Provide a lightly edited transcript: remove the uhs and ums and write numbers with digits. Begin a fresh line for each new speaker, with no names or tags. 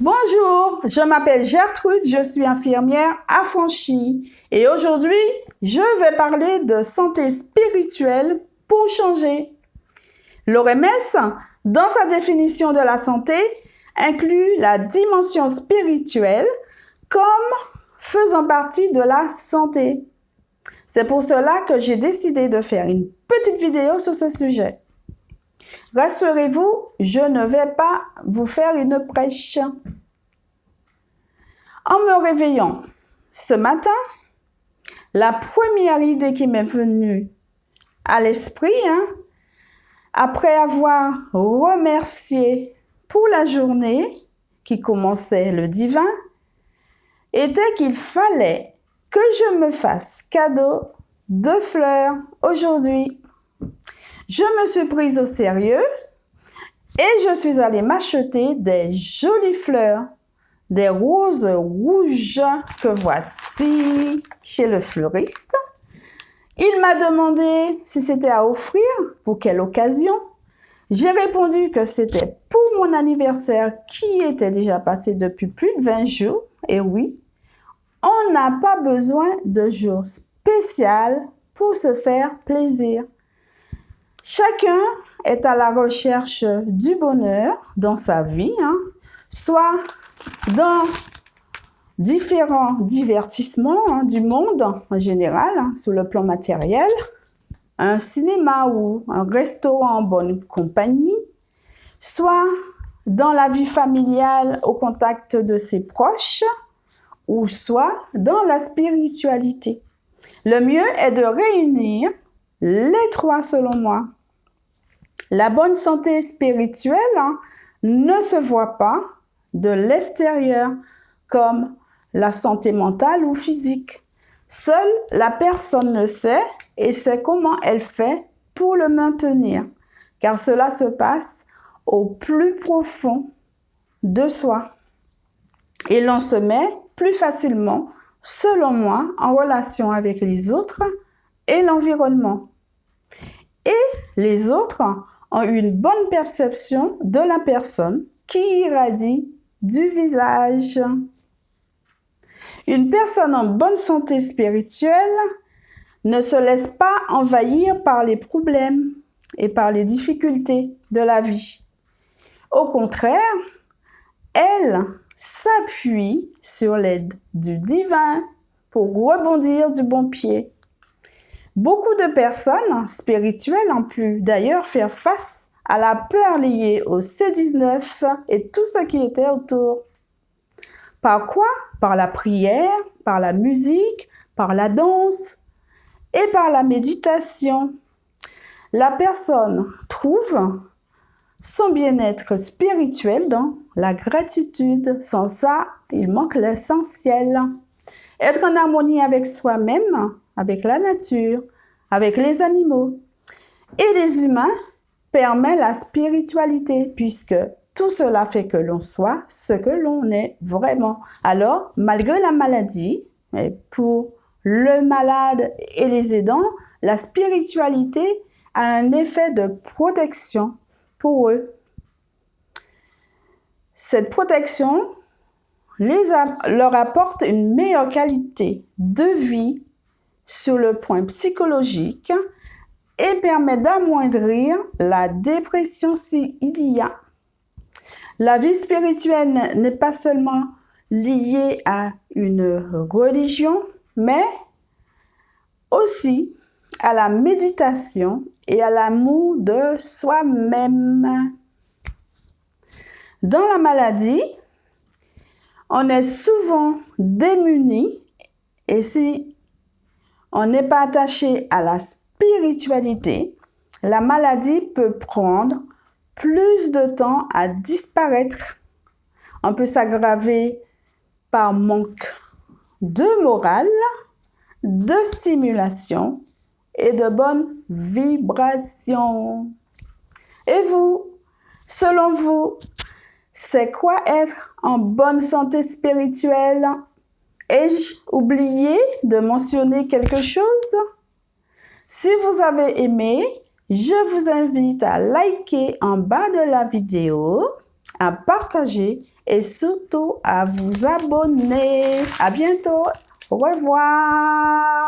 Bonjour, je m'appelle Gertrude, je suis infirmière affranchie et aujourd'hui, je vais parler de santé spirituelle pour changer. L'OMS, dans sa définition de la santé, inclut la dimension spirituelle comme faisant partie de la santé. C'est pour cela que j'ai décidé de faire une petite vidéo sur ce sujet. Rassurez-vous, je ne vais pas vous faire une prêche. En me réveillant ce matin, la première idée qui m'est venue à l'esprit, après avoir remercié pour la journée qui commençait le divin, était qu'il fallait que je me fasse cadeau de fleurs aujourd'hui. Je me suis prise au sérieux et je suis allée m'acheter des jolies fleurs, des roses rouges que voici chez le fleuriste. Il m'a demandé si c'était à offrir, pour quelle occasion. J'ai répondu que c'était pour mon anniversaire qui était déjà passé depuis plus de 20 jours. Et oui, on n'a pas besoin de jour spécial pour se faire plaisir. Chacun est à la recherche du bonheur dans sa vie, soit dans différents divertissements du monde en général, sur le plan matériel, un cinéma ou un restaurant en bonne compagnie, soit dans la vie familiale au contact de ses proches, ou soit dans la spiritualité. Le mieux est de réunir les trois selon moi. La bonne santé spirituelle ne se voit pas de l'extérieur comme la santé mentale ou physique. Seule la personne le sait et sait comment elle fait pour le maintenir, car cela se passe au plus profond de soi. Et l'on se met plus facilement, selon moi, en relation avec les autres et l'environnement. Et les autres ont une bonne perception de la personne qui irradie du visage. Une personne en bonne santé spirituelle ne se laisse pas envahir par les problèmes et par les difficultés de la vie. Au contraire, elle s'appuie sur l'aide du divin pour rebondir du bon pied. Beaucoup de personnes spirituelles ont pu d'ailleurs faire face à la peur liée au C-19 et tout ce qui était autour. Par quoi? Par la prière, par la musique, par la danse et par la méditation. La personne trouve son bien-être spirituel dans la gratitude. Sans ça, il manque l'essentiel. Être en harmonie avec soi-même, avec la nature, avec les animaux et les humains permet la spiritualité puisque tout cela fait que l'on soit ce que l'on est vraiment. Alors, malgré la maladie, pour le malade et les aidants, la spiritualité a un effet de protection pour eux. Cette protection leur apporte une meilleure qualité de vie sur le point psychologique et permet d'amoindrir la dépression s'il y a. La vie spirituelle n'est pas seulement liée à une religion, mais aussi à la méditation et à l'amour de soi-même. Dans la maladie, on est souvent démuni et si on n'est pas attaché à la spiritualité, la maladie peut prendre plus de temps à disparaître. On peut s'aggraver par manque de morale, de stimulation et de bonnes vibrations. Et vous, selon vous, c'est quoi être en bonne santé spirituelle? Ai-je oublié de mentionner quelque chose? Si vous avez aimé, je vous invite à liker en bas de la vidéo, à partager et surtout à vous abonner. À bientôt. Au revoir.